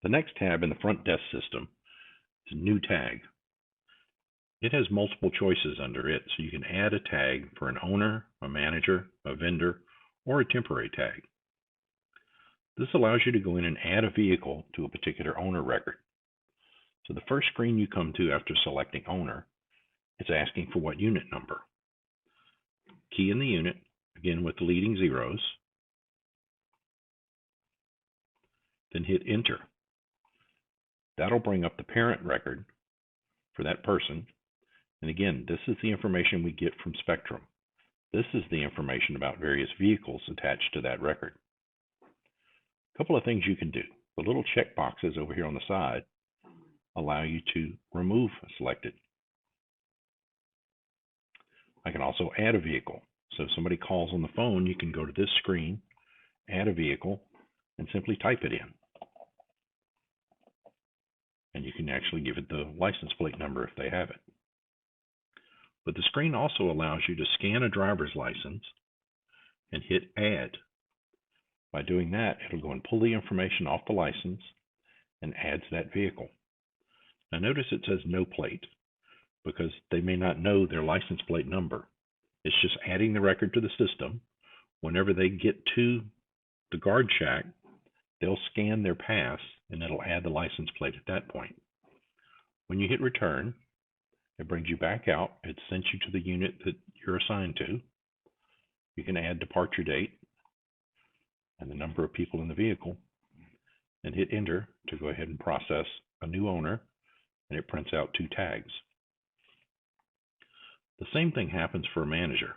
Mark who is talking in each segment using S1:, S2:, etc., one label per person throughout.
S1: The next tab in the front desk system is New Tag. It has multiple choices under it, so you can add a tag for an owner, a manager, a vendor, or a temporary tag. This allows you to go in and add a vehicle to a particular owner record. So the first screen you come to after selecting owner is asking for what unit number. Key in the unit, again with the leading zeros, then hit enter. That'll bring up the parent record for that person. And again, this is the information we get from Spectrum. This is the information about various vehicles attached to that record. A couple of things you can do. The little check boxes over here on the side allow you to remove selected. I can also add a vehicle. So if somebody calls on the phone, you can go to this screen, add a vehicle, and simply type it in. And you can actually give it the license plate number if they have it. But the screen also allows you to scan a driver's license and hit add. By doing that, it'll go and pull the information off the license and adds that vehicle. Now notice it says no plate because they may not know their license plate number. It's just adding the record to the system. Whenever they get to the guard shack, they'll scan their pass and it'll add the license plate at that point. When you hit return, it brings you back out. It sends you to the unit that you're assigned to. You can add departure date and the number of people in the vehicle and hit enter to go ahead and process a new owner, and it prints out 2 tags. The same thing happens for a manager,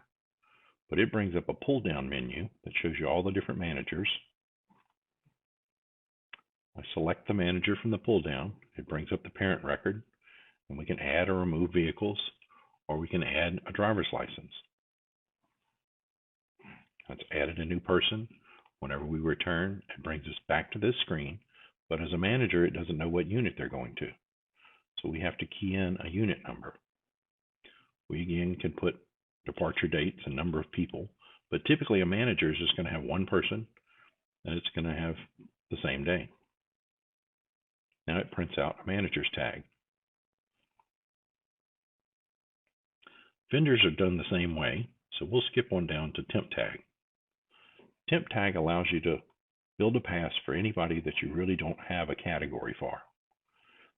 S1: but it brings up a pull down menu that shows you all the different managers. I select the manager from the pull down. It brings up the parent record, and we can add or remove vehicles, or we can add a driver's license. That's added a new person. Whenever we return, it brings us back to this screen, but as a manager, it doesn't know what unit they're going to. So we have to key in a unit number. We again can put departure dates and number of people, but typically a manager is just going to have one person, and it's going to have the same day. Now it prints out a manager's tag. Vendors are done the same way, so we'll skip on down to temp tag. Temp tag allows you to build a pass for anybody that you really don't have a category for.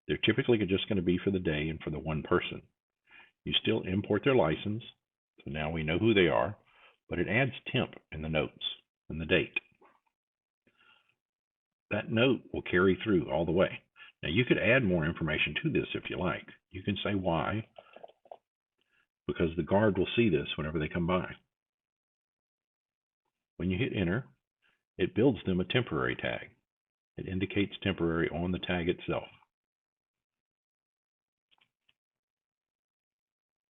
S1: They're typically just going to be for the day and for the one person. You still import their license, so now we know who they are, but it adds temp in the notes and the date. That note will carry through all the way. Now you could add more information to this if you like. You can say why, because the guard will see this whenever they come by. When you hit enter, it builds them a temporary tag. It indicates temporary on the tag itself.